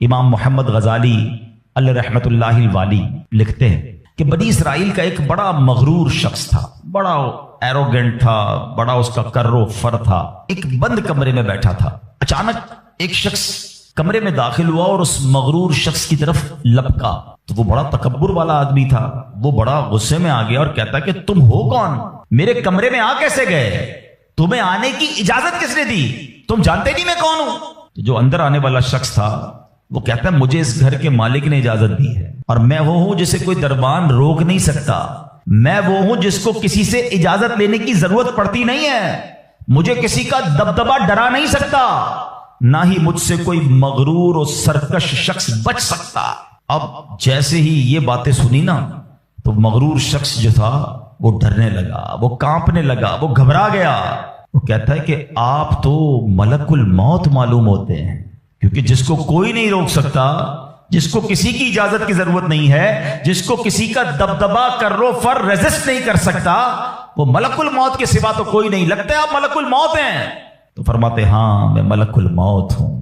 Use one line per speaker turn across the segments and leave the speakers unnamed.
امام محمد غزالی علیہ رحمت اللہ الوالی لکھتے ہیں کہ بنی اسرائیل کا ایک بڑا مغرور شخص تھا، بڑا ایروگنٹ تھا، بڑا اس کا کر و فر تھا، ایک بند کمرے میں بیٹھا تھا۔ اچانک ایک شخص کمرے میں داخل ہوا اور اس مغرور شخص کی طرف لپکا، تو وہ بڑا تکبر والا آدمی تھا، وہ بڑا غصے میں آ گیا اور کہتا کہ تم ہو کون؟ میرے کمرے میں آ کیسے گئے؟ تمہیں آنے کی اجازت کس نے دی؟ تم جانتے نہیں میں کون ہوں؟ تو جو اندر آنے والا شخص تھا وہ کہتا ہے مجھے اس گھر کے مالک نے اجازت دی ہے، اور میں وہ ہوں جسے کوئی دربان روک نہیں سکتا، میں وہ ہوں جس کو کسی سے اجازت لینے کی ضرورت پڑتی نہیں ہے، مجھے کسی کا دبدبا ڈرا نہیں سکتا، نہ ہی مجھ سے کوئی مغرور اور سرکش شخص بچ سکتا۔ اب جیسے ہی یہ باتیں سنی نا تو مغرور شخص جو تھا وہ ڈرنے لگا، وہ کانپنے لگا، وہ گھبرا گیا۔ وہ کہتا ہے کہ آپ تو ملک الموت معلوم ہوتے ہیں، کیونکہ جس کو کوئی نہیں روک سکتا، جس کو کسی کی اجازت کی ضرورت نہیں ہے، جس کو کسی کا دبدبا کرو فر ریزسٹ نہیں کر سکتا، وہ ملک الموت کے سوا تو کوئی نہیں۔ لگتا ہے آپ ملک الموت ہیں؟ تو فرماتے ہاں میں ملک الموت ہوں۔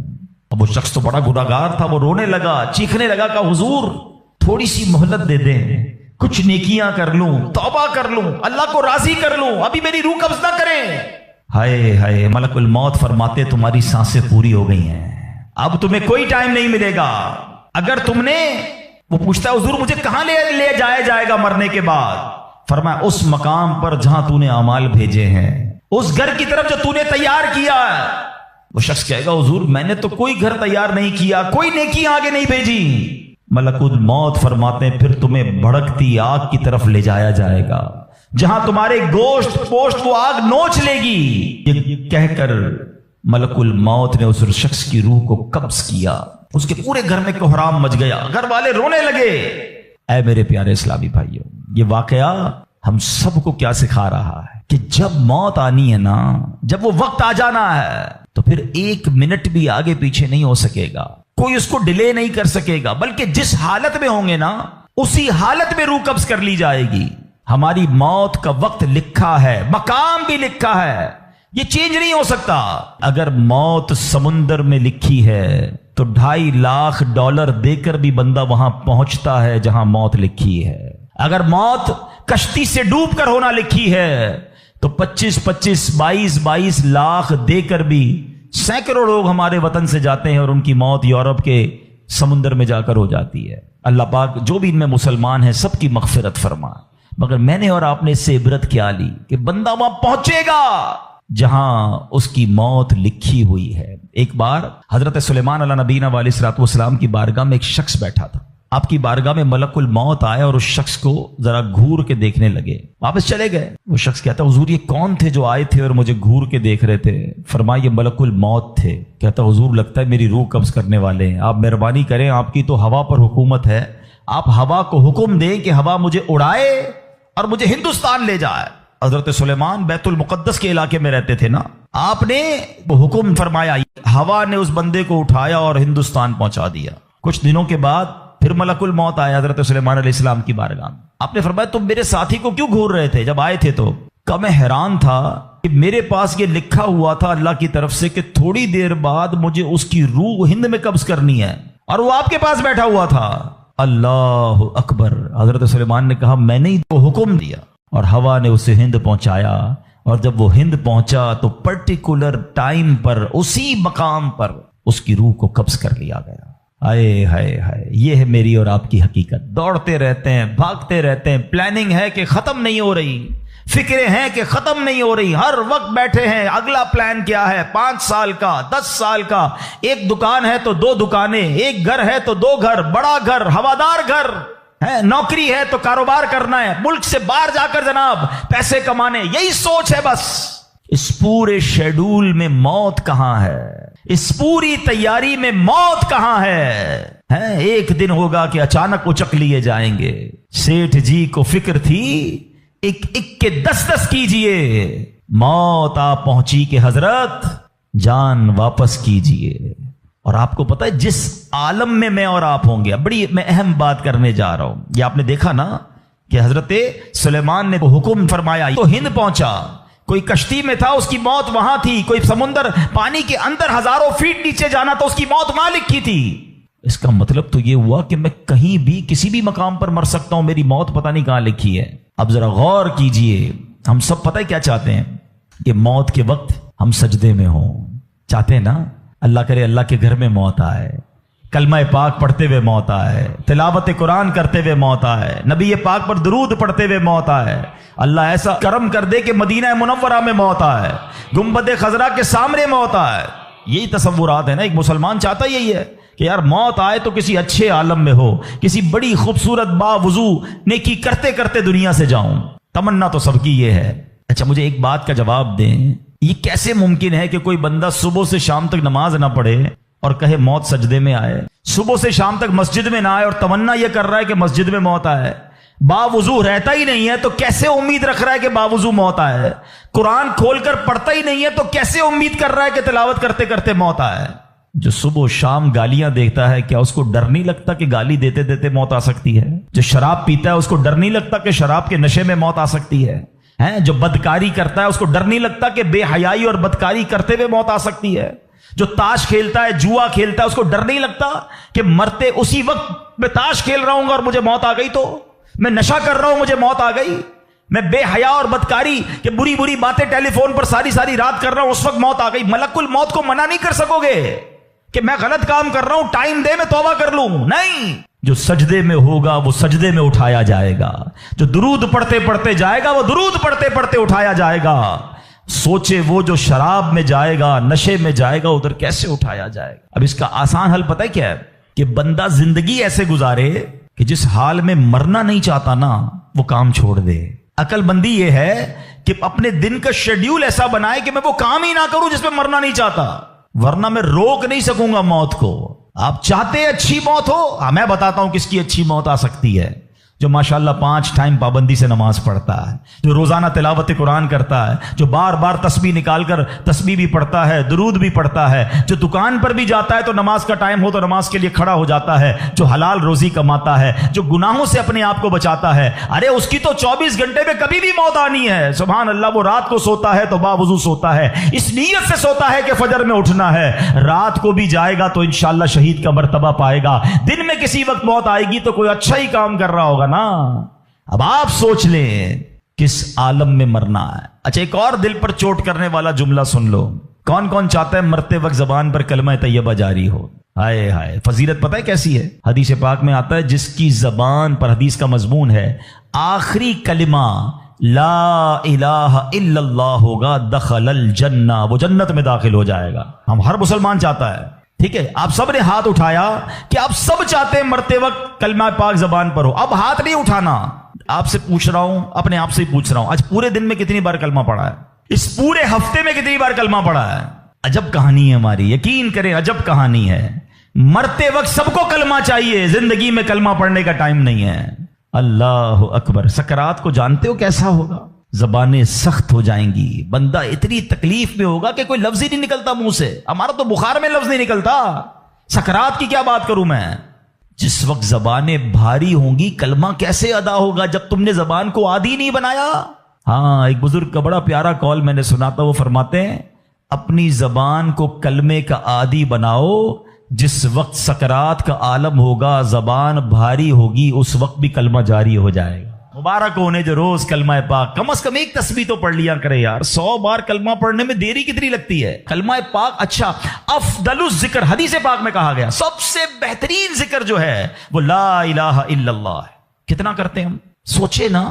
اب وہ شخص تو بڑا گناہگار تھا، وہ رونے لگا، چیخنے لگا کہ حضور تھوڑی سی مہلت دے دیں، کچھ نیکیاں کر لوں، توبہ کر لوں، اللہ کو راضی کر لوں، ابھی میری روح قبض نہ کریں۔ ہائے ہائے، ملک الموت فرماتے تمہاری سانسیں پوری ہو گئی ہیں، اب تمہیں کوئی ٹائم نہیں ملے گا۔ اگر تم نے، وہ پوچھتا ہے حضور مجھے کہاں لے جایا جائے گا مرنے کے بعد؟ فرمایا اس مقام پر جہاں تو نے اعمال بھیجے ہیں، اس گھر کی طرف جو تو نے تیار کیا ہے۔ وہ شخص کہے گا حضور میں نے تو کوئی گھر تیار نہیں کیا، کوئی نیکی آگے نہیں بھیجی۔ ملک الموت فرماتے ہیں پھر تمہیں بھڑکتی آگ کی طرف لے جایا جائے گا، جہاں تمہارے گوشت پوشت وہ آگ نوچ لے گی۔ یہ کہہ کر ملک الموت نے اس شخص کی روح کو قبض کیا، اس کے پورے گھر میں کوہرام مچ گیا، گھر والے رونے لگے۔ اے میرے پیارے اسلامی بھائیوں، یہ واقعہ ہم سب کو کیا سکھا رہا ہے کہ جب موت آنی ہے نا، جب وہ وقت آ جانا ہے تو پھر ایک منٹ بھی آگے پیچھے نہیں ہو سکے گا، کوئی اس کو ڈیلے نہیں کر سکے گا، بلکہ جس حالت میں ہوں گے نا اسی حالت میں روح قبض کر لی جائے گی۔ ہماری موت کا وقت لکھا ہے، مقام بھی لکھا ہے، یہ چینج نہیں ہو سکتا۔ اگر موت سمندر میں لکھی ہے تو $2.5 لاکھ دے کر بھی بندہ وہاں پہنچتا ہے جہاں موت لکھی ہے۔ اگر موت کشتی سے ڈوب کر ہونا لکھی ہے تو 22 لاکھ دے کر بھی سینکڑوں لوگ ہمارے وطن سے جاتے ہیں اور ان کی موت یورپ کے سمندر میں جا کر ہو جاتی ہے۔ اللہ پاک جو بھی ان میں مسلمان ہیں سب کی مغفرت فرما۔ مگر میں نے اور آپ نے اس سے عبرت کیا لی کہ بندہ وہاں پہنچے گا جہاں اس کی موت لکھی ہوئی ہے۔ ایک بار حضرت سلیمان علیہ نبینا علیہ الصلوۃ والسلام کی بارگاہ میں ایک شخص بیٹھا تھا۔ آپ کی بارگاہ میں ملک الموت آیا اور اس شخص کو ذرا گھور کے دیکھنے لگے، واپس چلے گئے۔ وہ شخص کہتا حضور یہ کون تھے جو آئے تھے اور مجھے گھور کے دیکھ رہے تھے؟ فرمایا یہ ملک الموت تھے۔ کہتا حضور لگتا ہے میری روح قبض کرنے والے ہیں، آپ مہربانی کریں، آپ کی تو ہوا پر حکومت ہے، آپ ہوا کو حکم دیں کہ ہوا مجھے اڑائے اور مجھے ہندوستان لے جائے۔ حضرت سلیمان بیت المقدس کے علاقے میں رہتے تھے نا، آپ نے وہ حکم فرمایا، ہوا نے اس بندے کو اٹھایا اور ہندوستان پہنچا دیا۔ کچھ دنوں کے بعد پھر ملک الموت آیا حضرت سلیمان علیہ السلام کی بارگاہ میں۔ آپ نے فرمایا تم میرے ساتھی کو کیوں گھور رہے تھے جب آئے تھے تو؟ کہ میں حیران تھا کہ میرے پاس یہ لکھا ہوا تھا اللہ کی طرف سے کہ تھوڑی دیر بعد مجھے اس کی روح ہند میں قبض کرنی ہے، اور وہ آپ کے پاس بیٹھا ہوا تھا۔ اللہ اکبر۔ حضرت سلیمان نے کہا میں نے ہی تو حکم دیا، اور ہوا نے اسے ہند پہنچایا، اور جب وہ ہند پہنچا تو پرٹیکولر ٹائم پر اسی مقام پر اس کی روح کو قبض کر لیا گیا۔ ہائے ہائے ہائے، یہ ہے میری اور آپ کی حقیقت۔ دوڑتے رہتے ہیں، بھاگتے رہتے ہیں، پلاننگ ہے کہ ختم نہیں ہو رہی، فکریں ہیں کہ ختم نہیں ہو رہی، ہر وقت بیٹھے ہیں اگلا پلان کیا ہے، 5 سال کا، 10 سال کا، ایک دکان ہے تو 2 دکانیں، ایک گھر ہے تو 2 گھر، بڑا گھر، ہوادار گھر ہے، نوکری ہے تو کاروبار کرنا ہے، ملک سے باہر جا کر جناب پیسے کمانے، یہی سوچ ہے بس۔ اس پورے شیڈول میں موت کہاں ہے؟ اس پوری تیاری میں موت کہاں ہے؟ ایک دن ہوگا کہ اچانک اچک لیے جائیں گے۔ سیٹھ جی کو فکر تھی ایک ایک کے 10 کیجئے، موت آ پہنچی کہ حضرت جان واپس کیجئے۔ اور آپ کو پتا ہے جس عالم میں میں اور آپ ہوں گے، بڑی میں اہم بات کرنے جا رہا ہوں، یہ آپ نے دیکھا نا کہ حضرت سلیمان نے حکم فرمایا تو ہند پہنچا، کوئی کشتی میں تھا اس کی موت وہاں تھی، کوئی سمندر پانی کے اندر ہزاروں فیٹ نیچے جانا تو اس کی موت وہاں لکھی تھی۔ اس کا مطلب تو یہ ہوا کہ میں کہیں بھی کسی بھی مقام پر مر سکتا ہوں، میری موت پتہ نہیں کہاں لکھی ہے۔ اب ذرا غور کیجئے، ہم سب پتہ ہے کیا چاہتے ہیں کہ موت کے وقت ہم سجدے میں ہوں، چاہتے ہیں نا؟ اللہ کرے اللہ کے گھر میں موت آئے، کلمہ پاک پڑھتے ہوئے موت آئے، تلاوت قرآن کرتے ہوئے موت آئے، نبی پاک پر درود پڑھتے ہوئے موت آئے، اللہ ایسا کرم کر دے کہ مدینہ منورہ میں موت آئے، گنبد خضرا کے سامنے موت آئے۔ یہی تصورات ہے نا، ایک مسلمان چاہتا یہی ہے کہ یار موت آئے تو کسی اچھے عالم میں ہو، کسی بڑی خوبصورت باوضو نیکی کرتے کرتے دنیا سے جاؤں۔ تمنا تو سب کی یہ ہے۔ اچھا مجھے ایک بات کا جواب دیں، یہ کیسے ممکن ہے کہ کوئی بندہ صبح سے شام تک نماز نہ پڑھے اور کہے موت سجدے میں آئے، صبح سے شام تک مسجد میں نہ آئے اور تمنا یہ کر رہا ہے کہ مسجد میں موت آئے، باوضو رہتا ہی نہیں ہے تو کیسے امید رکھ رہا ہے کہ باوضو موت آئے، قرآن کھول کر پڑھتا ہی نہیں ہے تو کیسے امید کر رہا ہے کہ تلاوت کرتے کرتے موت آئے؟ جو صبح و شام گالیاں دیکھتا ہے، کیا اس کو ڈر نہیں لگتا کہ گالی دیتے دیتے موت آ سکتی ہے؟ جو شراب پیتا ہے اس کو ڈر نہیں لگتا کہ شراب کے نشے میں موت آ سکتی ہے؟ جو بدکاری کرتا ہے اس کو ڈر نہیں لگتا کہ بے حیائی اور بدکاری کرتے ہوئے موت آ سکتی ہے؟ جو تاش کھیلتا ہے، جوا کھیلتا ہے، اس کو ڈر نہیں لگتا کہ مرتے اسی وقت میں تاش کھیل رہا ہوں گا اور مجھے موت آ گئی، تو میں نشہ کر رہا ہوں مجھے موت آ گئی، میں بے حیا اور بدکاری کہ بری بری باتیں ٹیلی فون پر ساری ساری رات کر رہا ہوں، اس وقت موت آ گئی۔ ملک الموت کو منع نہیں کر سکو گے کہ میں غلط کام کر رہا ہوں، ٹائم دے میں توبہ کر لوں، نہیں۔ جو سجدے میں ہوگا وہ سجدے میں اٹھایا جائے گا، جو درود پڑھتے پڑھتے جائے گا وہ درود پڑھتے پڑھتے اٹھایا جائے گا۔ سوچے وہ جو شراب میں جائے گا، نشے میں جائے گا، ادھر کیسے اٹھایا جائے گا؟ اب اس کا آسان حل پتہ ہے کیا ہے؟ کہ بندہ زندگی ایسے گزارے کہ جس حال میں مرنا نہیں چاہتا نا وہ کام چھوڑ دے۔ عقل بندی یہ ہے کہ اپنے دن کا شیڈیول ایسا بنائے کہ میں وہ کام ہی نہ کروں جس میں مرنا نہیں چاہتا، ورنہ میں روک نہیں سکوں گا موت کو۔ آپ چاہتے ہیں اچھی موت ہو؟ میں بتاتا ہوں کس کی اچھی موت آ سکتی ہے۔ جو ماشاءاللہ 5 ٹائم پابندی سے نماز پڑھتا ہے، جو روزانہ تلاوت قرآن کرتا ہے، جو بار بار تسبیح نکال کر تسبیح بھی پڑھتا ہے، درود بھی پڑھتا ہے، جو دکان پر بھی جاتا ہے تو نماز کا ٹائم ہو تو نماز کے لیے کھڑا ہو جاتا ہے، جو حلال روزی کماتا ہے، جو گناہوں سے اپنے آپ کو بچاتا ہے، ارے اس کی تو 24 گھنٹے میں کبھی بھی موت آنی ہے۔ سبحان اللہ، وہ رات کو سوتا ہے تو باوضو سوتا ہے، اس نیت سے سوتا ہے کہ فجر میں اٹھنا ہے، رات کو بھی جائے گا تو انشاءاللہ شہید کا مرتبہ پائے گا، دن میں کسی وقت موت آئے گی تو کوئی اچھا ہی کام کر رہا ہوگا نا۔ اب آپ سوچ لیں کس عالم میں مرنا ہے۔ اچھا ایک اور دل پر چوٹ کرنے والا جملہ سن لو، کون کون چاہتا ہے مرتے وقت زبان پر کلمہ طیبہ جاری ہو؟ ہائے ہائے، فضیلت پتہ ہے کیسی ہے؟ حدیث پاک میں آتا ہے جس کی زبان پر، حدیث کا مضمون ہے، آخری کلمہ لا الہ الا اللہ ہوگا، دخل الجنہ، وہ جنت میں داخل ہو جائے گا۔ ہم ہر مسلمان چاہتا ہے، ٹھیک ہے؟ آپ سب نے ہاتھ اٹھایا کہ آپ سب چاہتے ہیں مرتے وقت کلمہ پاک زبان پر ہو۔ اب ہاتھ نہیں اٹھانا، آپ سے پوچھ رہا ہوں، اپنے آپ سے ہی پوچھ رہا ہوں، آج پورے دن میں کتنی بار کلمہ پڑھا ہے؟ اس پورے ہفتے میں کتنی بار کلمہ پڑھا ہے؟ عجب کہانی ہے ہماری، یقین کریں عجب کہانی ہے۔ مرتے وقت سب کو کلمہ چاہیے، زندگی میں کلمہ پڑھنے کا ٹائم نہیں ہے۔ اللہ اکبر۔ سکرات کو جانتے ہو کیسا ہوگا؟ زبانیں سخت ہو جائیں گی، بندہ اتنی تکلیف میں ہوگا کہ کوئی لفظ ہی نہیں نکلتا منہ سے۔ ہمارا تو بخار میں لفظ نہیں نکلتا، سکرات کی کیا بات کروں میں؟ جس وقت زبانیں بھاری ہوں گی کلمہ کیسے ادا ہوگا جب تم نے زبان کو عادی نہیں بنایا؟ ہاں، ایک بزرگ کا بڑا پیارا قول میں نے سنا تھا، وہ فرماتے ہیں اپنی زبان کو کلمے کا عادی بناؤ، جس وقت سکرات کا عالم ہوگا زبان بھاری ہوگی اس وقت بھی کلمہ جاری ہو جائے گا۔ مبارک ہونے جو روز کلمہ پاک کم از کم ایک تسبیح تو پڑھ لیا کرے یار۔ 100 بار کلمہ پڑھنے میں دیری کتنی لگتی ہے؟ کلمہ پاک اچھا، افضل الذکر، حدیث پاک میں کہا گیا سب سے بہترین ذکر جو ہے وہ لا الہ الا اللہ ہے۔ کتنا کرتے ہیں ہم؟ سوچے نا،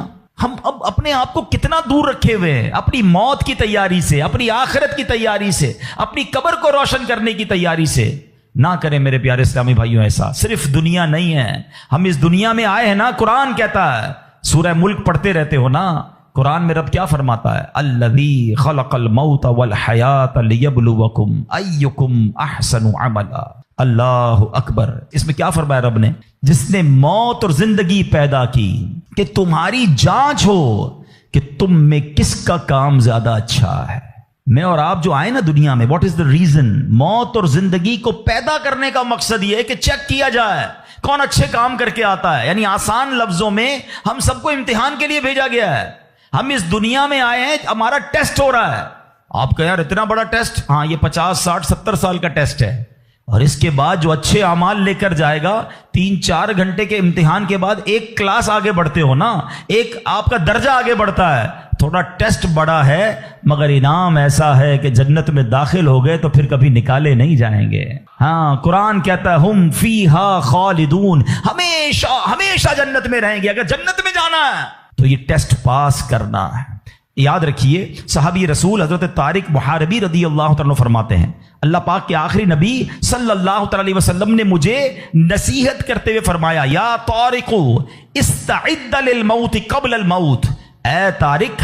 ہم اب اپنے آپ کو کتنا دور رکھے ہوئے ہیں اپنی موت کی تیاری سے، اپنی آخرت کی تیاری سے، اپنی قبر کو روشن کرنے کی تیاری سے۔ نہ کریں میرے پیارے اسلامی بھائیوں ایسا۔ صرف دنیا نہیں ہے، ہم اس دنیا میں آئے ہیں نا، قرآن کہتا ہے، سورہ ملک پڑھتے رہتے ہو نا، قرآن میں رب کیا فرماتا ہے؟ الذی خلق الموت والحیات لیبلوکم ایکم احسن عملا۔ اللہ اکبر۔ اس میں کیا فرمایا رب نے؟ جس نے موت اور زندگی پیدا کی کہ تمہاری جانچ ہو کہ تم میں کس کا کام زیادہ اچھا ہے۔ میں اور آپ جو آئے نا دنیا میں، واٹ از دا ریزن؟ موت اور زندگی کو پیدا کرنے کا مقصد یہ ہے کہ چیک کیا جائے کون اچھے کام کر کے آتا ہے۔ یعنی آسان لفظوں میں ہم سب کو امتحان کے لیے بھیجا گیا ہے۔ ہم اس دنیا میں آئے ہیں، ہمارا ٹیسٹ ہو رہا ہے۔ آپ کہیں یار اتنا بڑا ٹیسٹ؟ ہاں، یہ 50 60 70 سال کا ٹیسٹ ہے۔ اور اس کے بعد جو اچھے اعمال لے کر جائے گا، 3-4 گھنٹے کے امتحان کے بعد ایک کلاس آگے بڑھتے ہو نا، ایک آپ کا درجہ آگے بڑھتا ہے، تھوڑا ٹیسٹ بڑا ہے مگر انعام ایسا ہے کہ جنت میں داخل ہو گئے تو پھر کبھی نکالے نہیں جائیں گے۔ ہاں، قرآن کہتا ہے ہم فیہا خالدون، ہمیشہ ہمیشہ جنت میں رہیں گے۔ اگر جنت میں جانا ہے تو یہ ٹیسٹ پاس کرنا ہے۔ یاد رکھیے، صحابی رسول حضرت طارق محاربی رضی اللہ تعالیٰ فرماتے ہیں، اللہ پاک کے آخری نبی صلی اللہ تعالی علیہ وسلم نے مجھے نصیحت کرتے ہوئے فرمایا، یا طارق استعد للموت قبل الموت، اے طارق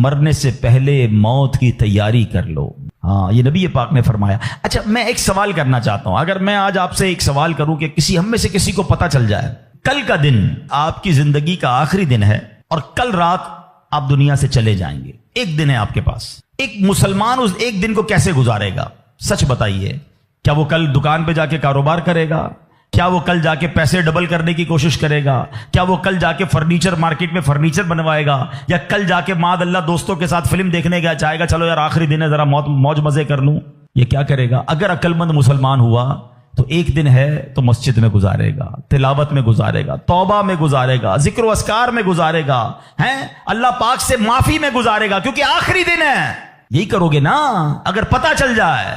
مرنے سے پہلے موت کی تیاری کر لو۔ ہاں، یہ نبی پاک نے فرمایا۔ اچھا، میں ایک سوال کرنا چاہتا ہوں، اگر میں آج آپ سے ایک سوال کروں کہ ہم میں سے کسی کو پتا چل جائے کل کا دن آپ کی زندگی کا آخری دن ہے اور کل رات آپ دنیا سے چلے جائیں گے، ایک دن ہے آپ کے پاس، ایک مسلمان اس ایک دن کو کیسے گزارے گا؟ سچ بتائیے، کیا وہ کل دکان پہ جا کے کاروبار کرے گا؟ کیا وہ کل جا کے پیسے ڈبل کرنے کی کوشش کرے گا؟ کیا وہ کل جا کے فرنیچر مارکیٹ میں فرنیچر بنوائے گا؟ یا کل جا کے معاذ اللہ دوستوں کے ساتھ فلم دیکھنے گیا چاہے گا چلو یار آخری دن ہے ذرا موج مزے کر لوں؟ یہ کیا کرے گا؟ اگر عقل مند مسلمان ہوا تو ایک دن ہے تو مسجد میں گزارے گا، تلاوت میں گزارے گا، توبہ میں گزارے گا، ذکر و اذکار میں گزارے گا، ہیں اللہ پاک سے معافی میں گزارے گا، کیونکہ آخری دن ہے۔ یہی کرو گے نا؟ اگر پتا چل جائے،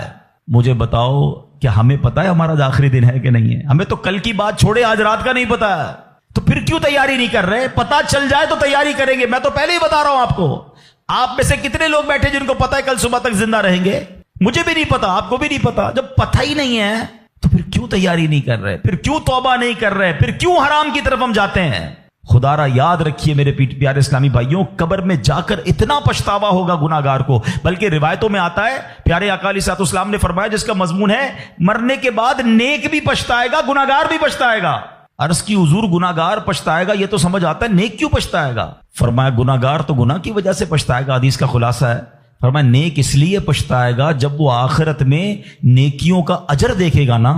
مجھے بتاؤ کیا ہمیں پتا ہے ہمارا آخری دن ہے کہ نہیں ہے؟ ہمیں تو کل کی بات چھوڑے آج رات کا نہیں پتا ہے، تو پھر کیوں تیاری نہیں کر رہے؟ پتا چل جائے تو تیاری کریں گے۔ میں تو پہلے ہی بتا رہا ہوں آپ کو، آپ میں سے کتنے لوگ بیٹھے جن کو پتا ہے کل صبح تک زندہ رہیں گے؟ مجھے بھی نہیں پتا، آپ کو بھی نہیں پتا۔ جب پتہ ہی نہیں ہے تو پھر کیوں تیاری نہیں کر رہے؟ پھر کیوں توبہ نہیں کر رہے؟ پھر کیوں حرام کی طرف ہم جاتے ہیں؟ خدا را یاد رکھیے میرے پیارے اسلامی بھائیوں، قبر میں جا کر اتنا پچھتاوا ہوگا گناہگار کو، بلکہ روایتوں میں آتا ہے پیارے آقا علیہ الصلوۃ والسلام نے فرمایا جس کا مضمون ہے مرنے کے بعد نیک بھی پچھتائے گا، گناہگار بھی پچھتائے گا۔ عرض کی حضور گناہگار پچھتائے گا، یہ تو سمجھ آتا ہے، نیک کیوں پچھتائے گا؟ فرمایا گناہگار تو گناہ کی وجہ سے پچھتائے گا، حدیث کا خلاصہ ہے۔ فرمایا نیک اس لیے پچھتائے گا جب وہ آخرت میں نیکیوں کا اجر دیکھے گا نا،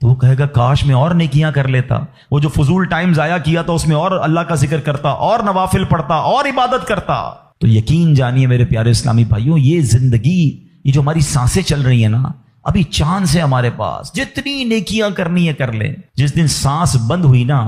تو وہ کہے گا کاش میں اور نیکیاں کر لیتا، وہ جو فضول ٹائم ضائع کیا تھا اس میں اور اللہ کا ذکر کرتا، اور نوافل پڑھتا، اور عبادت کرتا۔ تو یقین جانیے میرے پیارے اسلامی بھائیوں، یہ زندگی، یہ جو ہماری سانسیں چل رہی ہیں نا، ابھی چانس ہے ہمارے پاس، جتنی نیکیاں کرنی ہے کر لیں۔ جس دن سانس بند ہوئی نا،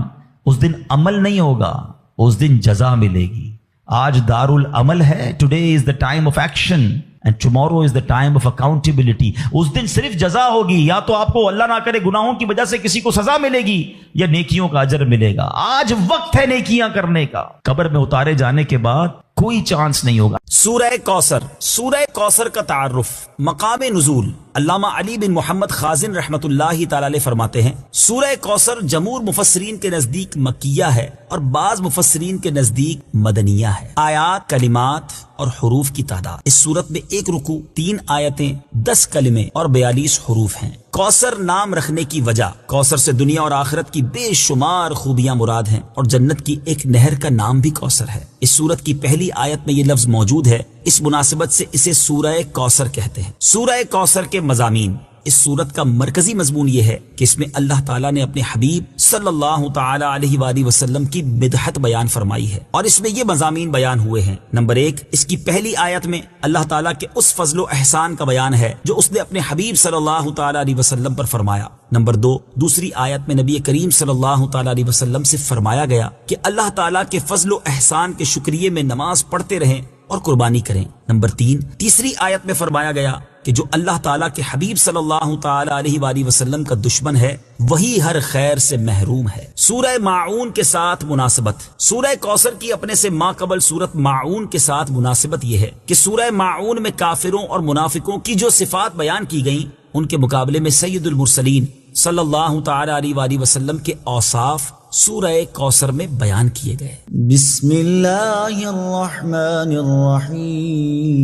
اس دن عمل نہیں ہوگا، اس دن جزا ملے گی۔ آج دار العمل ہے، today is the time of action and tomorrow is the time of accountability۔ اس دن صرف جزا ہوگی، یا تو آپ کو اللہ نہ کرے گناہوں کی وجہ سے کسی کو سزا ملے گی یا نیکیوں کا اجر ملے گا۔ آج وقت ہے نیکیاں کرنے کا۔ قبر میں اتارے جانے کے بعد کوئی چانس نہیں ہوگا۔
سورہ کوثر، سورہ کوثر کا تعارف، مقام نزول۔ علامہ علی بن محمد خازن رحمت اللہ تعالی علیہ فرماتے ہیں سورہ کوثر جمہور مفسرین کے نزدیک مکیہ ہے اور بعض مفسرین کے نزدیک مدنیہ ہے۔ آیات، کلمات اور حروف کی تعداد، اس صورت میں 1 رکوع، 3 آیتیں، 10 کلمے اور 42 حروف ہیں۔ کوثر نام رکھنے کی وجہ، کوثر سے دنیا اور آخرت کی بے شمار خوبیاں مراد ہیں، اور جنت کی ایک نہر کا نام بھی کوثر ہے۔ اس سورت کی پہلی آیت میں یہ لفظ موجود ہے، اس مناسبت سے اسے سورہ کوثر کہتے ہیں۔ سورہ کوثر کے مضامین، اس سورت کا مرکزی مضمون یہ ہے کہ اس میں اللہ تعالیٰ نے اپنے حبیب صلی اللہ تعالی علیہ وآلہ وسلم کی مدحت بیان فرمائی ہے، اور اس میں یہ مضامین بیان ہوئے ہیں۔ نمبر 1، اس کی پہلی آیت میں اللہ تعالیٰ کے اس فضل و احسان کا بیان ہے جو اس نے اپنے حبیب صلی اللہ تعالی علیہ وسلم پر فرمایا۔ نمبر 2، دوسری آیت میں نبی کریم صلی اللہ تعالی علیہ وسلم سے فرمایا گیا کہ اللہ تعالیٰ کے فضل و احسان کے شکریے میں نماز پڑھتے رہیں اور قربانی کریں۔ نمبر 3، تیسری آیت میں فرمایا گیا کہ جو اللہ تعالیٰ کے حبیب صلی اللہ تعالی علیہ وآلہ وسلم کا دشمن ہے وہی ہر خیر سے محروم ہے۔ سورہ ماعون کے ساتھ مناسبت، سورہ کوثر کی اپنے سے ماقبل سورت ماعون کے ساتھ مناسبت یہ ہے کہ سورہ ماعون میں کافروں اور منافقوں کی جو صفات بیان کی گئیں ان کے مقابلے میں سید المرسلین صلی اللہ تعالی علیہ وآلہ وسلم کے اوصاف سورہ کوثر میں بیان کیے گئے۔
بسم اللہ الرحمن الرحیم۔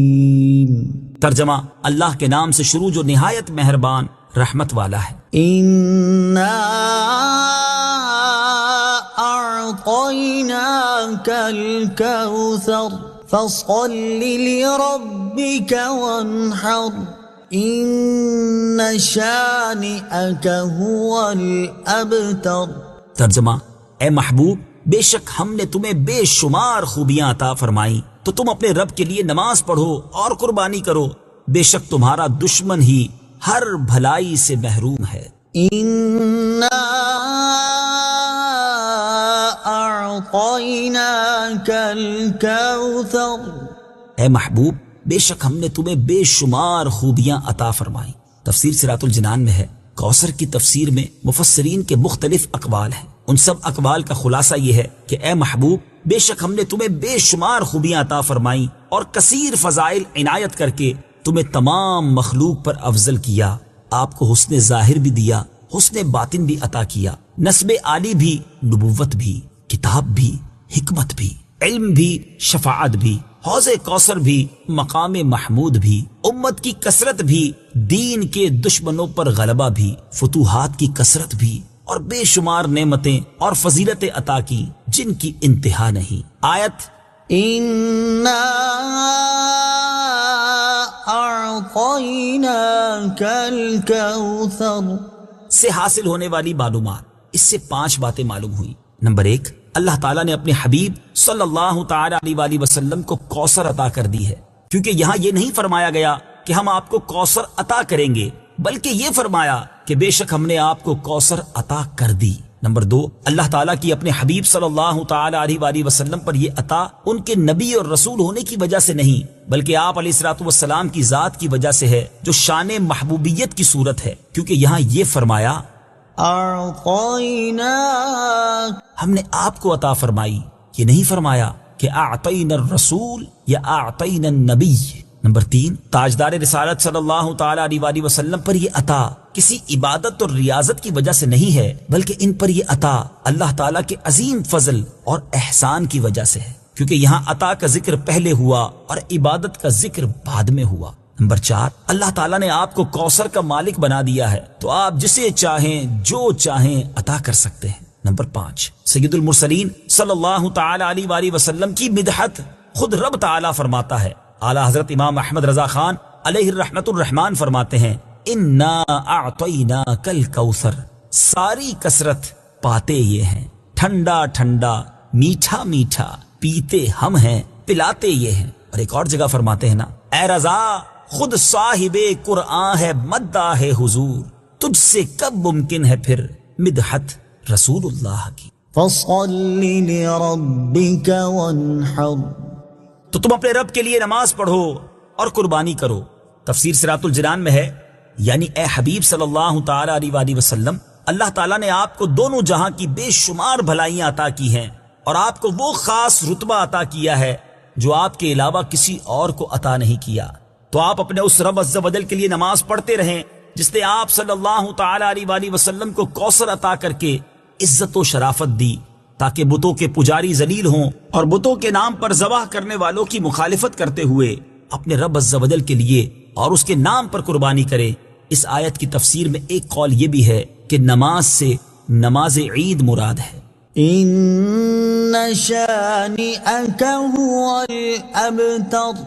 ترجمہ، اللہ کے نام سے شروع جو نہایت مہربان رحمت والا ہے۔
اِنَّا أَعْطَيْنَاكَ الْكَوْثَرَ فَصَلِّ لِرَبِّكَ وَانْحَرْ إِنَّ شَانِئَكَ هُوَ الْأَبْتَرُ۔
ترجمہ، اے محبوب، بے شک ہم نے تمہیں بے شمار خوبیاں عطا فرمائیں تو تم اپنے رب کے لیے نماز پڑھو اور قربانی کرو، بے شک تمہارا دشمن ہی ہر بھلائی سے محروم ہے۔
إنا أعطيناك الكوثر،
اے محبوب بے شک ہم نے تمہیں بے شمار خوبیاں عطا فرمائیں۔ تفسیر صراط الجنان میں ہے، کوثر کی تفسیر میں مفسرین کے مختلف اقوال ہیں، ان سب اقوال کا خلاصہ یہ ہے کہ اے محبوب بے شک ہم نے تمہیں بے شمار خوبیاں عطا فرمائیں اور کثیر فضائل عنایت کر کے تمہیں تمام مخلوق پر افضل کیا، آپ کو حسن ظاہر بھی دیا، حسن باطن بھی عطا کیا، نسب عالی بھی، نبوت بھی، کتاب بھی، حکمت بھی، علم بھی، شفاعت بھی، حوض کوثر بھی، مقام محمود بھی، امت کی کثرت بھی، دین کے دشمنوں پر غلبہ بھی، فتوحات کی کثرت بھی، اور بے شمار نعمتیں اور فضیلتیں عطا کی جن کی انتہا نہیں۔ آیت
إنا أعطيناك الكوثر
سے حاصل ہونے والی معلومات، اس سے 5 باتیں معلوم ہوئی۔ نمبر 1، اللہ تعالیٰ نے اپنے حبیب صلی اللہ تعالی علیہ وآلہ وسلم کو کوثر عطا کر دی ہے، کیونکہ یہاں یہ نہیں فرمایا گیا کہ ہم آپ کو کوثر عطا کریں گے، بلکہ یہ فرمایا کہ بے شک ہم نے آپ کو کوثر عطا کر دی۔ نمبر 2، اللہ تعالیٰ کی اپنے حبیب صلی اللہ تعالی علیہ وآلہ وسلم پر یہ عطا ان کے نبی اور رسول ہونے کی وجہ سے نہیں، بلکہ آپ علیہ الصلوۃ والسلام کی ذات کی وجہ سے ہے، جو شان محبوبیت کی صورت ہے، کیونکہ یہاں یہ فرمایا
أعطيناك،
ہم نے آپ کو عطا فرمائی، یہ نہیں فرمایا کہ اعطینا الرسول یا اعطینا النبی۔ نمبر 3، تاجدار رسالت صلی اللہ تعالی علیہ وآلہ وسلم پر یہ عطا کسی عبادت اور ریاضت کی وجہ سے نہیں ہے، بلکہ ان پر یہ عطا اللہ تعالیٰ کے عظیم فضل اور احسان کی وجہ سے ہے، کیونکہ یہاں عطا کا ذکر پہلے ہوا اور عبادت کا ذکر بعد میں ہوا۔ نمبر 4، اللہ تعالیٰ نے آپ کو کوثر کا مالک بنا دیا ہے، تو آپ جسے چاہیں جو چاہیں عطا کر سکتے ہیں۔ نمبر 5، سید المرسلین صلی اللہ تعالی علیہ وآلہ وسلم کی مدحت خود رب تعالیٰ فرماتا ہے۔ اعلیٰ حضرت امام احمد رضا خان علیہ الرحمت الرحمان فرماتے ہیں، انا اعطیناک الکوثر، ساری کثرت پاتے یہ ہیں، ٹھنڈا ٹھنڈا، میٹھا میٹھا، پیتے ہم ہیں، پلاتے یہ ہیں۔ اور ایک اور جگہ فرماتے ہیں نا، اے رضا خود صاحب قرآن ہے، مدہ ہے حضور، تجھ سے کب ممکن ہے پھر مدحت رسول اللہ کی۔
فصل لربك وانحر،
تو تم اپنے رب کے لیے نماز پڑھو اور قربانی کرو۔ تفسیر صراط الجنان میں ہے، یعنی اے حبیب صلی اللہ تعالی علیہ وآلہ وسلم، اللہ تعالیٰ نے آپ کو دونوں جہاں کی بے شمار بھلائیاں عطا کی ہیں، اور آپ کو وہ خاص رتبہ عطا کیا ہے جو آپ کے علاوہ کسی اور کو عطا نہیں کیا۔ تو آپ اپنے اس رب عز و جل کے لیے نماز پڑھتے رہیں جس نے آپ صلی اللہ تعالی علیہ وآلہ وسلم کو کوثر عطا کر کے عزت و شرافت دی، تاکہ بتوں کے پجاری ذلیل ہوں اور بتوں کے نام پر ذبح کرنے والوں کی مخالفت کرتے ہوئے اپنے رب عز و جل کے لیے اور اس کے نام پر قربانی کرے۔ اس آیت کی تفسیر میں ایک قول یہ بھی ہے کہ نماز سے نماز عید مراد ہے۔
إن شانئك هو الأبتر،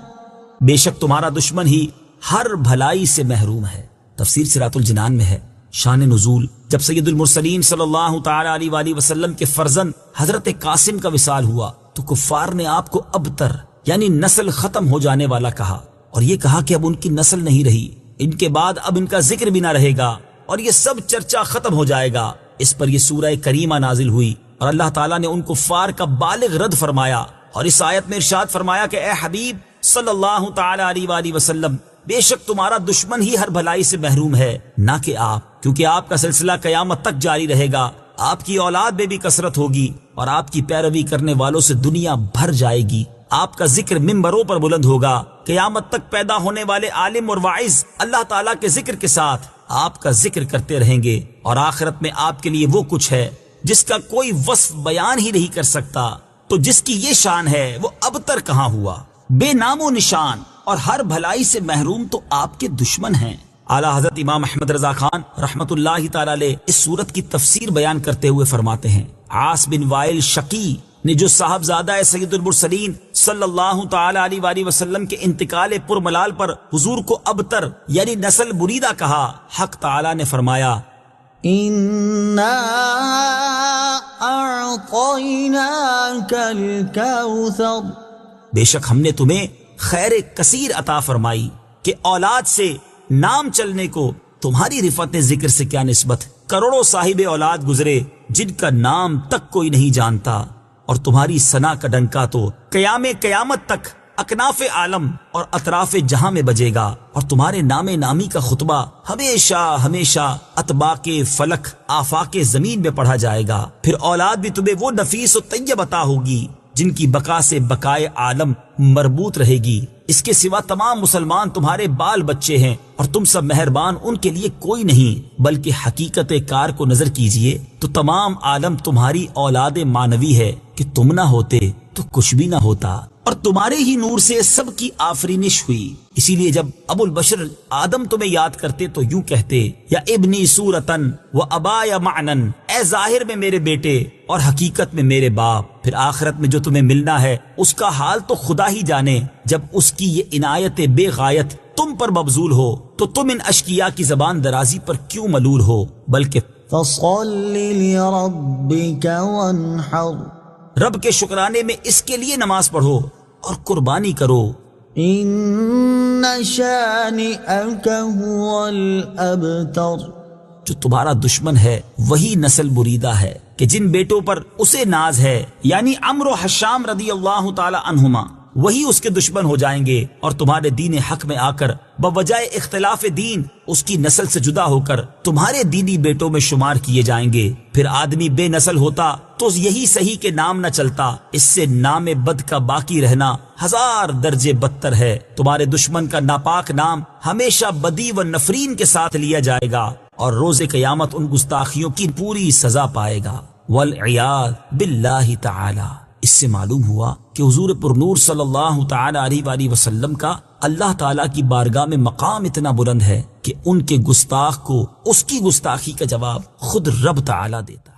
بے شک تمہارا دشمن ہی ہر بھلائی سے محروم ہے۔ تفسیر صراط الجنان میں ہے، شان نزول جب سید المرسلین صلی اللہ تعالی علیہ وآلہ وسلم کے فرزند حضرت قاسم کا وصال ہوا تو کفار نے آپ کو ابتر یعنی نسل ختم ہو جانے والا کہا، اور یہ کہا کہ اب ان کی نسل نہیں رہی، ان کے بعد اب ان کا ذکر بھی نہ رہے گا اور یہ سب چرچا ختم ہو جائے گا۔ اس پر یہ سورہ کریمہ نازل ہوئی اور اللہ تعالیٰ نے ان کفار کا بالغ رد فرمایا، اور اس آیت میں ارشاد فرمایا کہ اے حبیب صلی اللہ تعالی علیہ وآلہ وسلم، بے شک تمہارا دشمن ہی ہر بھلائی سے محروم ہے، نہ کہ آپ، کیونکہ آپ کا سلسلہ قیامت تک جاری رہے گا، آپ کی اولاد میں بھی کثرت ہوگی اور آپ کی پیروی کرنے والوں سے دنیا بھر جائے گی۔ آپ کا ذکر ممبروں پر بلند ہوگا، قیامت تک پیدا ہونے والے عالم اور واعظ اللہ تعالیٰ کے ذکر کے ساتھ آپ کا ذکر کرتے رہیں گے، اور آخرت میں آپ کے لیے وہ کچھ ہے جس کا کوئی وصف بیان ہی نہیں کر سکتا۔ تو جس کی یہ شان ہے وہ اب تر کہاں ہوا، بے نام و نشان اور ہر بھلائی سے محروم تو آپ کے دشمن ہیں۔ اعلیٰ حضرت امام احمد رضا خان رحمت اللہ تعالی علیہ اس صورت کی تفسیر بیان کرتے ہوئے فرماتے ہیں، عاص بن وائل شقی نے جو صاحبزادہ سید المرسلین صلی اللہ تعالی علیہ وآلہ وسلم کے انتقال پرملال پر حضور کو ابتر یعنی نسل بریدہ کہا، حق تعالی نے فرمایا
إنا أعطيناك الكوثر،
بے شک ہم نے تمہیں خیر کثیر عطا فرمائی کہ اولاد سے نام چلنے کو تمہاری رفعت ذکر سے کیا نسبت؟ کروڑوں صاحب اولاد گزرے جن کا نام تک کوئی نہیں جانتا، اور تمہاری ثنا کا ڈنکا تو قیامت تک اکناف عالم اور اطراف جہاں میں بجے گا، اور تمہارے نام نامی کا خطبہ ہمیشہ ہمیشہ اطباق فلک آفاق زمین میں پڑھا جائے گا۔ پھر اولاد بھی تمہیں وہ نفیس و طیب عطا ہوگی جن کی بقا سے بقائے عالم مربوط رہے گی۔ اس کے سوا تمام مسلمان تمہارے بال بچے ہیں، اور تم سب مہربان ان کے لیے کوئی نہیں، بلکہ حقیقت کار کو نظر کیجئے تو تمام عالم تمہاری اولاد مانوی ہے کہ تم نہ ہوتے تو کچھ بھی نہ ہوتا، اور تمہارے ہی نور سے سب کی آفرینش ہوئی۔ اسی لیے جب ابو البشر آدم تمہیں یاد کرتے تو یوں کہتے، یا ابنی صورتن و ابایا معنن، اے ظاہر میں میرے بیٹے اور حقیقت میں میرے باپ۔ پھر آخرت میں جو تمہیں ملنا ہے اس کا حال تو خدا ہی جانے۔ جب اس کی یہ عنایت بے غایت تم پر مبذول ہو تو تم ان اشقیاء کی زبان درازی پر کیوں ملول ہو؟ بلکہ
فصل لربک وانحر،
رب کے شکرانے میں اس کے لیے نماز پڑھو اور قربانی کرو۔
ان شانئک هو الابتر،
جو تمہارا دشمن ہے وہی نسل بریدہ ہے کہ جن بیٹوں پر اسے ناز ہے، یعنی عمرو و حشام رضی اللہ تعالی عنہما، وہی اس کے دشمن ہو جائیں گے، اور تمہارے دین حق میں آ کر بوجہ اختلاف دین اس کی نسل سے جدا ہو کر تمہارے دینی بیٹوں میں شمار کیے جائیں گے۔ پھر آدمی بے نسل ہوتا تو یہی صحیح کہ نام نہ چلتا، اس سے نام بد کا باقی رہنا 1000 درجے بدتر ہے۔ تمہارے دشمن کا ناپاک نام ہمیشہ بدی و نفرین کے ساتھ لیا جائے گا، اور روز قیامت ان گستاخیوں کی پوری سزا پائے گا۔ والعیاذ باللہ تعالی۔ اس سے معلوم ہوا کہ حضور پرنور صلی اللہ تعالی علیہ وآلہ وسلم کا اللہ تعالیٰ کی بارگاہ میں مقام اتنا بلند ہے کہ ان کے گستاخ کو اس کی گستاخی کا جواب خود رب تعالیٰ دیتا ہے۔